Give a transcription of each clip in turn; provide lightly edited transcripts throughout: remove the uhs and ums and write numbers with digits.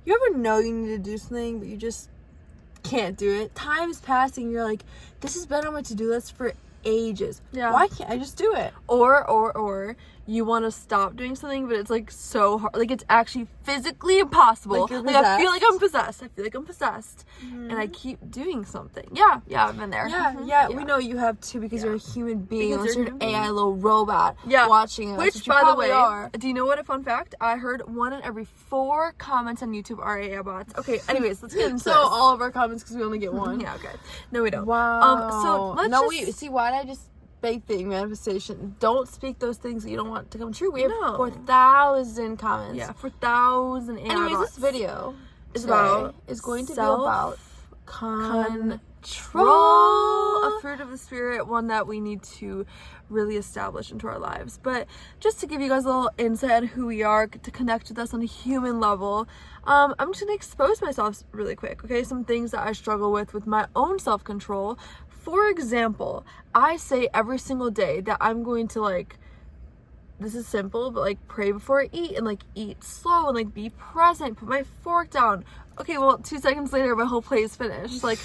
You ever know you need to do something, but you just can't do it? Time's passing, you're like, this has been on my to-do list for ages. Yeah. Why can't I just do it? Or you want to stop doing something, but it's like so hard. Like, it's actually physically impossible. Like, you're I feel like I'm possessed. possessed. And I keep doing something. Yeah, I've been there. Yeah, we know you have to because you're a human being. Because Unless you're you're a an human AI little robot watching us. Which, you by the probably way, are. do you know what a fun fact? I heard 1 in every 4 comments on YouTube are AI bots. Okay, anyways, let's get into So this. all of our comments, because we only get one. Yeah, okay. No, we don't. Wow. So let's no, just... see, why did I just big thing manifestation? Don't speak those things that you don't want to come true. We have No. 4,000 comments. Yeah, 4,000 AI Anyways, bots. this video is about going to be about control. A fruit of the spirit, one that we need to really establish into our lives. But just to give you guys a little insight on who we are, to connect with us on a human level, I'm just gonna expose myself really quick. Okay, some things that I struggle with my own self-control. For example, I say every single day that I'm going to, like, this is simple, but like, pray before I eat, and like, eat slow, and like, be present, put my fork down. Okay, well, 2 seconds later my whole plate is finished. Like,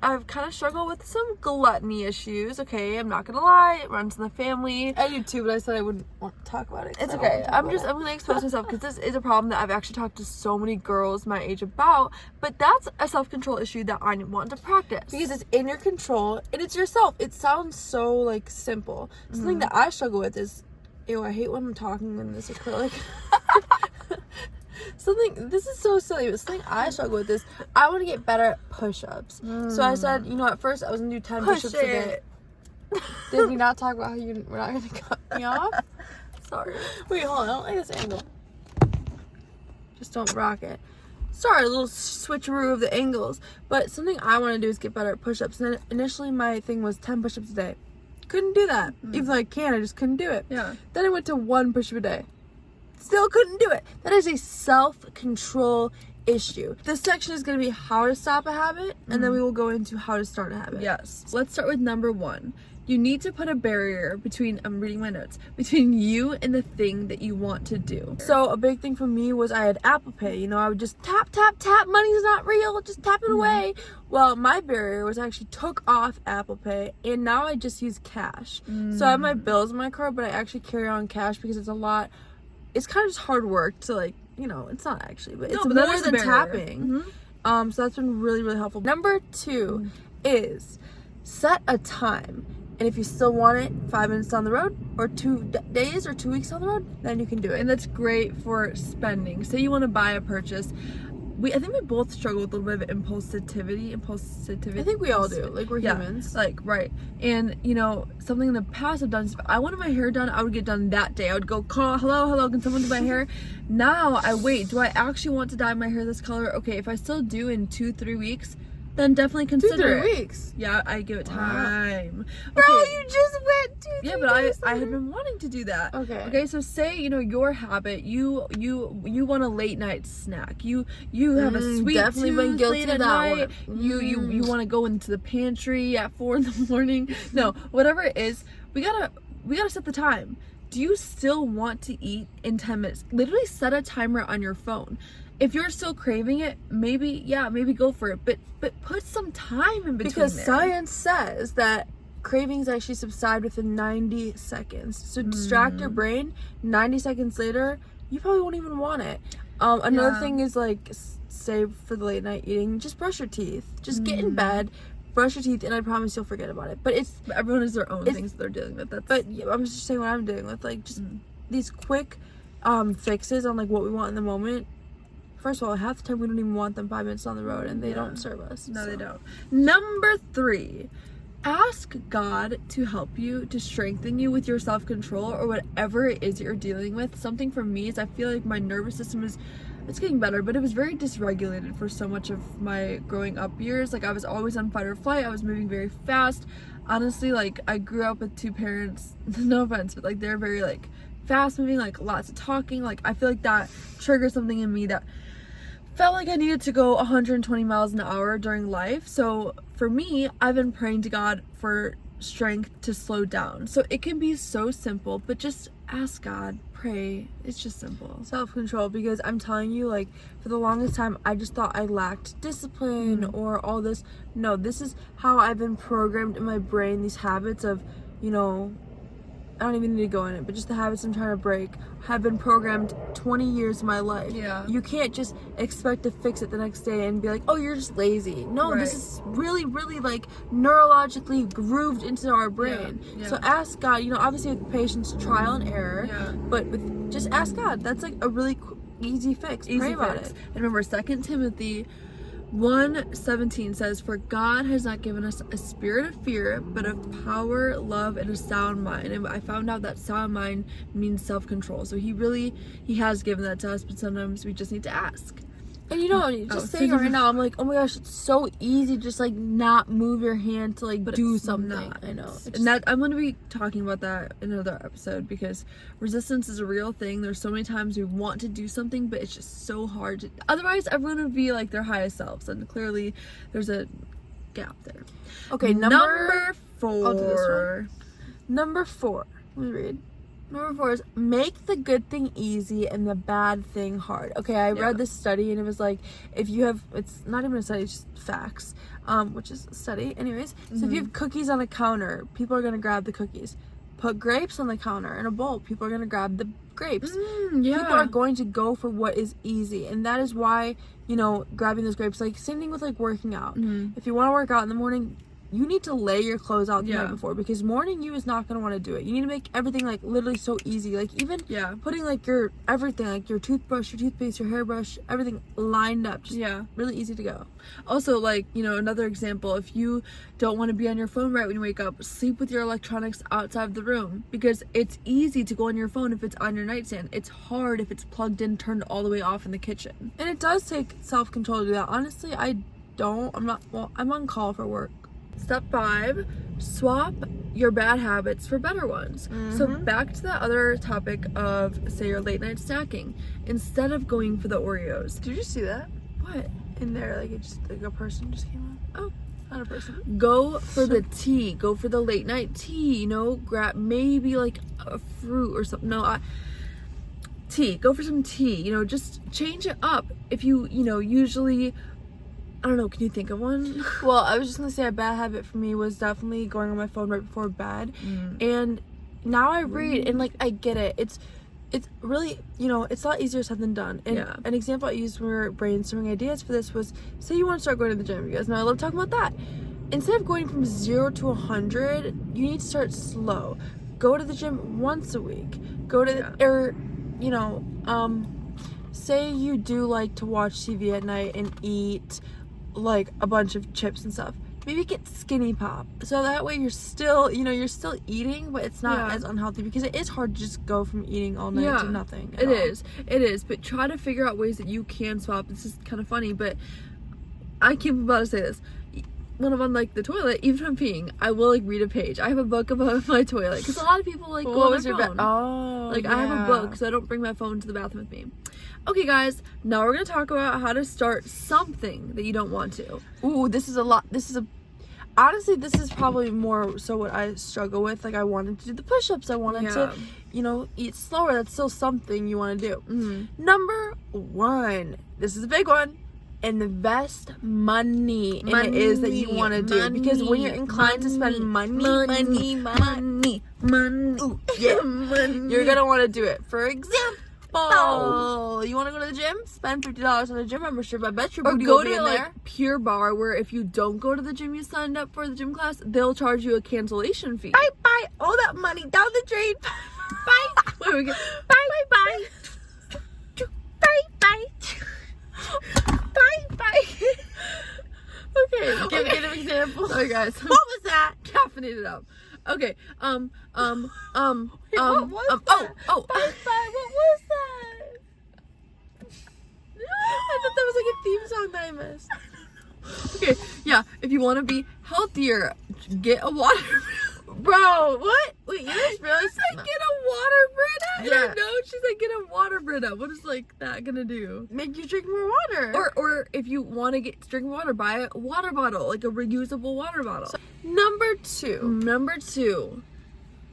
I've kind of struggled with some gluttony issues. Okay, I'm not gonna lie, it runs in the family. I do too, but I said I wouldn't want to talk about it. It's okay. I'm gonna expose myself because this is a problem that I've actually talked to so many girls my age about. But that's a self-control issue that I want to practice because it's in your control and it's yourself. It sounds so like simple. Something that I struggle with is, I hate when I'm talking in this acrylic. This is so silly, but something I struggle with is I want to get better at push-ups. So I said, at first I was gonna do 10 push-ups a day. Did we not talk about how we're not gonna cut me off? Sorry. Wait, hold on. I don't like this angle. Just don't rock it. Sorry, a little switcheroo of the angles. But something I want to do is get better at push-ups. And then initially my thing was 10 push-ups a day. Couldn't do that. Even though I can, I just couldn't do it. Yeah. Then I went to 1 push-up a day. Still couldn't do it. That is a self-control issue. This section is going to be how to stop a habit, and then we will go into how to start a habit. Yes. Let's start with number 1. You need to put a barrier between, I'm reading my notes, between you and the thing that you want to do. So a big thing for me was I had Apple Pay. I would just tap, money's not real, just tap it away. Well, my barrier was I actually took off Apple Pay, and now I just use cash. So I have my bills in my card, but I actually carry on cash because it's kind of just hard work to, like, it's not actually, but it's more than tapping. So that's been really, really helpful. Number 2 is set a time. And if you still want it 5 minutes down the road, or 2 days or 2 weeks down the road, then you can do it. And that's great for spending. Say you want to buy a purchase. I think we both struggle with a little bit of impulsivity. I think we all do. Like, we're humans. Like, right. And, something in the past I've done is if I wanted my hair done, I would get done that day. I would go call, hello, can someone do my hair? Now I wait. Do I actually want to dye my hair this color? Okay, if I still do in 2-3 weeks, then definitely consider 2-3 weeks. Yeah, I give it time. Bro, you just went 2-3 Yeah, but days I had been wanting to do that. Okay, so say, your habit, you want a late night snack. You have a sweet definitely tooth been guilty late of at that night. one. You want to go into the pantry at 4 a.m. No, whatever it is, we gotta set the time. Do you still want to eat in 10 minutes? Literally set a timer on your phone. If you're still craving it, maybe go for it. But put some time in between. Because there. science says that cravings actually subside within 90 seconds. So distract your brain. 90 seconds later, you probably won't even want it. Another thing is, like, save for the late night eating. Just brush your teeth. Just get in bed, brush your teeth, and I promise you'll forget about it. But everyone has their own things that they're dealing with. But I'm just saying what I'm dealing with. Like, just these quick fixes on, like, what we want in the moment. First of all, half the time we don't even want them 5 minutes down the road, and they don't serve us. No, they don't. Number 3, ask God to help you, to strengthen you with your self-control or whatever it is you're dealing with. Something for me is I feel like my nervous system it's getting better, but it was very dysregulated for so much of my growing up years. Like, I was always on fight or flight. I was moving very fast. Honestly, like, I grew up with 2 parents, no offense, but, like, they're very, like, fast moving, like, lots of talking. Like, I feel like that triggered something in me that felt like I needed to go 120 miles an hour during life. So for me, I've been praying to God for strength to slow down. So it can be so simple, but just ask God, pray. It's just simple. Self-control, because I'm telling you, like, for the longest time I just thought I lacked discipline or all this. No, this is how I've been programmed in my brain, these habits of, you know, I don't even need to go in it, but just the habits I'm trying to break have been programmed 20 years of my life. Yeah. You can't just expect to fix it the next day and be like, oh, you're just lazy. No, Right. this is really, really, like, neurologically grooved into our brain. Yeah. So ask God, you know, obviously with patience, trial and error, Yeah. but with, just ask God. That's like a really easy fix. Pray about it. And remember, 2 Timothy 1:17 says, "For God has not given us a spirit of fear, but of power, love, and a sound mind." And I found out that sound mind means self-control. So he has given that to us, but sometimes we just need to ask. And you know, just saying it right now, I'm like, oh my gosh, it's so easy to just like not move your hand to like do it's something. not. I know. It's And that I'm going to be talking about that in another episode, because resistance is a real thing. There's so many times we want to do something, but it's just so hard to, otherwise everyone would be like their highest selves, and clearly there's a gap there. okay, Number 4. I'll do this one. Number 4. Let me read. Number 4 is make the good thing easy and the bad thing hard. Okay, I read this study and it was like, if you have, it's not even a study, it's just facts, which is a study. Anyways, so if you have cookies on a counter, people are going to grab the cookies. Put grapes on the counter in a bowl, people are going to grab the grapes. Yeah. People are going to go for what is easy, and that is why, you know, grabbing those grapes, like same thing with like working out. If you want to work out in the morning, you need to lay your clothes out the night before, because morning you is not going to want to do it. You need to make everything like literally so easy, like even putting like your everything, like your toothbrush, your toothpaste, your hairbrush, everything lined up, just really easy to go. Also, like, you know, another example, if you don't want to be on your phone right when you wake up, sleep with your electronics outside of the room, because it's easy to go on your phone if it's on your nightstand. It's hard if it's plugged in, turned all the way off in the kitchen. And it does take self-control to do that. Honestly, I'm on call for work. Step 5, swap your bad habits for better ones. So back to the other topic of, say, your late night snacking. Instead of going for the Oreos. Did you see that? What? In there, like, it just, like, a person just came up. Oh, not a person. Go for the tea. Go for the late night tea, you know? Grab maybe, like, a fruit or something. Tea. Go for some tea. You know, just change it up. If you know, usually... I don't know, can you think of one? Well, I was just gonna say a bad habit for me was definitely going on my phone right before bed. And now I read and like I get it. It's really, you know, it's a lot easier said than done. And an example I used when we were brainstorming ideas for this was, say you want to start going to the gym. You guys know I love talking about that. Instead of going from 0 to 100, you need to start slow. Go to the gym once a week. Go to or you know, say you do like to watch TV at night and eat like a bunch of chips and stuff. Maybe get Skinny Pop, so that way you're still, you know, you're still eating, but it's not as unhealthy, because it is hard to just go from eating all night to nothing. It is, but try to figure out ways that you can swap. This is kind of funny, but I can't be about to say this. When I'm on like the toilet, even if I'm peeing, I will like read a page. I have a book about my toilet, because a lot of people like go on their phone. I have a book, so I don't bring my phone to the bathroom with me. Okay, guys, now we're gonna talk about how to start something that you don't want to. Ooh, this is a lot. Honestly, this is probably more so what I struggle with. Like, I wanted to do the push-ups. I wanted to, you know, eat slower. That's still something you want to do. Number 1. This is a big one. Invest money in it is that you want to do, because when you're inclined to spend money, ooh, you're gonna want to do it. For example, you want to go to the gym? Spend $50 on a gym membership. I bet your booty will be in there. Pure Barre, where if you don't go to the gym you signed up for the gym class, they'll charge you a cancellation fee. Bye. All that money down the drain. Bye. Wait, Bye. Okay, give an example. Sorry, guys. What was that? Caffeinated it up. Okay. What was that? Oh. Bye. What was that? I thought that was like a theme song that I missed. Okay, yeah. If you want to be healthier, get a water. Bro, what? Wait, you just realized I get a water Brita? Yeah. I don't know. She's like, get a water Brita. What is like that gonna do? make you drink more water. Or if you want to drink water, buy a water bottle, like a reusable water bottle. Number 2,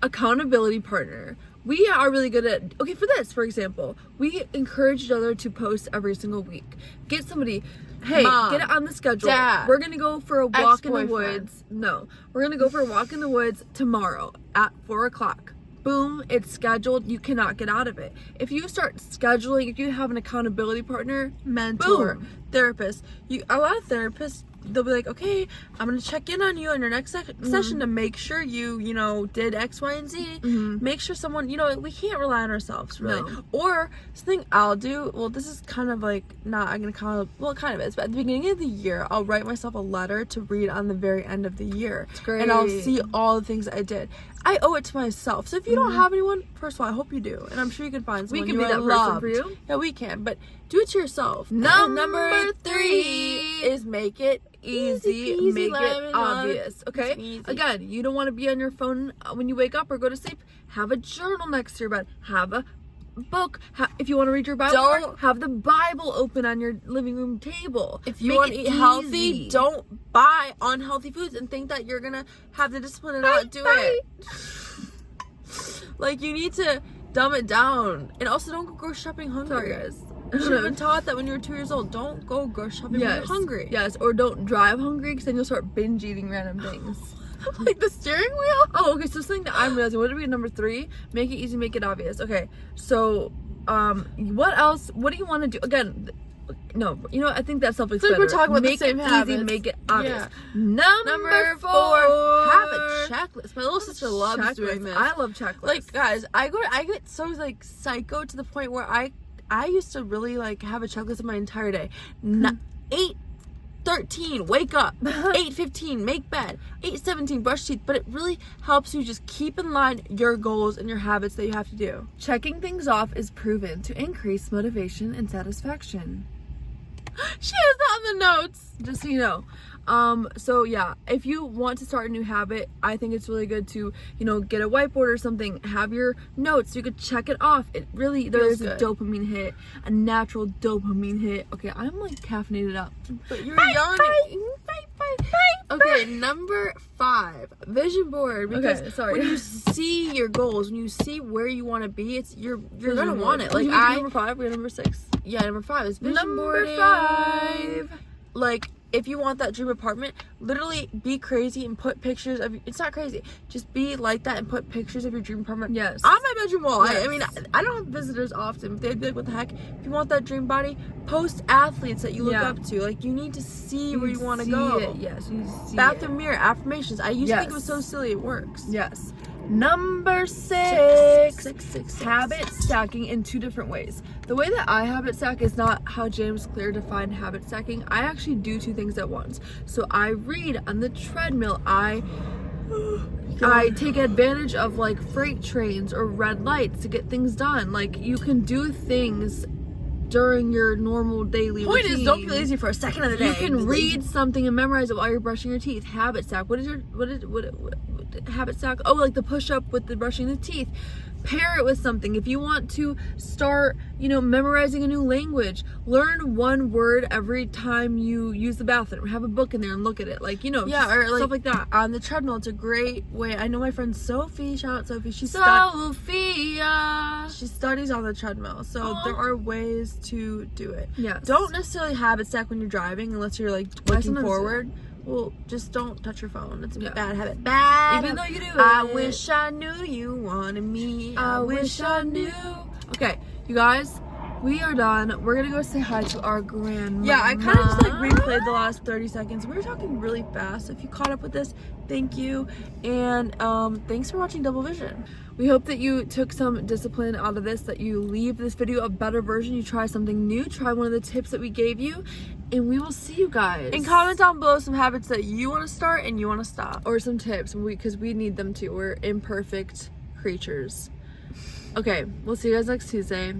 accountability partner. we are really good at, okay, for this, for example, we encourage each other to post every single week. Get somebody, hey, Mom, get it on the schedule. Dad, We're gonna go for a walk in the ex-boyfriend. woods. No, we're gonna go for a walk in the woods tomorrow at 4:00. Boom, it's scheduled. You cannot get out of it. If you start scheduling, if you have an accountability partner, Mentor, boom. therapist. A lot of therapists, they'll be like, okay, I'm gonna check in on you in your next session to make sure you know, did X, Y, and Z. Make sure someone, you know, we can't rely on ourselves, really. No. Or something I'll do, well, this is kind of like, not, I'm gonna kind of, well, it kind of is, but at the beginning of the year, I'll write myself a letter to read on the very end of the year. It's great. And I'll see all the things I did. I owe it to myself. So if you don't have anyone, first of all, I hope you do. And I'm sure you can find someone We can be that person for you. Yeah, we can. But do it to yourself. Number 3 3 is make it easy, peasy, make it lemon obvious. Okay? Easy. Again, you don't want to be on your phone when you wake up or go to sleep. Have a journal next to your bed. Have a book. If you want to read your Bible, Don't- have the Bible open on your living room table. If you Make want it to eat healthy, easy. don't buy unhealthy foods and think that you're gonna have the discipline to not do it. Like, you need to dumb it down. And also, don't go grocery shopping hungry. Sorry, guys. You should have been taught that when you were 2 years old. Don't go grocery shopping when you're hungry. Yes, or don't drive hungry because then you'll start binge eating random things. Like the steering wheel. Oh, okay, so something that I'm realizing, what would be number 3? Make it easy, make it obvious. Okay, so what else? What do you want to do? Again, no, you know, I think that's self-explanatory. we're talking about the make same it habits. easy, make it obvious. Yeah. Number 4, habit checklist. My little sister loves doing this. I love checklists. Like, guys, I get so like psycho to the point where I used to really like have a checklist of my entire day. 8:13, wake up. 8:15, make bed. 8:17, brush teeth. But it really helps you just keep in line your goals and your habits that you have to do. checking things off is proven to increase motivation and satisfaction. She has that on the notes. Just so you know. So yeah, if you want to start a new habit, I think it's really good to, you know, get a whiteboard or something, have your notes, you could check it off. It really, there's a good. dopamine hit, a natural dopamine hit. Okay, I'm like caffeinated up. But you're yawning. Okay, number 5, vision board. Because Okay, sorry. when you see your goals, when you see where you want to be, you're Vision gonna board. want it. Like, You can do number 5, we're number 6. yeah, number 5 is vision Number boarding. 5. Like, if you want that dream apartment, literally be crazy and put pictures of. It's not crazy. Just be like that and put pictures of your dream apartment. Yes. On my bedroom wall. Yes. I mean, I don't have visitors often. But they'd be like, "What the heck?" If you want that dream body, post athletes that you look Yeah. up to. Like, you need to see where you want to see go. it. Yes, you see Bathroom it. mirror affirmations. I used to think it was Yes. so silly. It works. Yes. Number 6. Six. Habit stacking in 2 different ways. The way that I habit stack is not how James Clear defined habit stacking. I actually do 2 things at once. So I read on the treadmill. I take advantage of like freight trains or red lights to get things done. Like, you can do things during your normal daily Point routine. is, don't be lazy for a second of the day. You can read something and memorize it while you're brushing your teeth. Habit stack. What habit stack? Oh, like the push up with the brushing the teeth. Pair it with something. If you want to start, you know, memorizing a new language, learn 1 word every time you use the bathroom. Have a book in there and look at it. Like, you know, Yeah, just or like stuff like that. on the treadmill. It's a great way. I know my friend Sophie. Shout out Sophie. She studies on the treadmill, so Aw. there are ways to do it. Yes. Don't necessarily habit stack when you're driving unless you're like looking sometimes forward. Well, just don't touch your phone. It's a Yeah. bad habit. Bad. Even though you do I it. wish I knew you wanted me. I wish I knew. Okay, you guys, we are done. We're gonna go say hi to our grandma. Yeah, I kind of just like replayed the last 30 seconds. We were talking really fast. So if you caught up with this, thank you. And thanks for watching Double Vision. We hope that you took some discipline out of this, that you leave this video a better version, you try something new, try one of the tips that we gave you, and we will see you guys. And comment down below some habits that you want to start and you want to stop. Or some tips, because we need them too. We're imperfect creatures. Okay, we'll see you guys next Tuesday.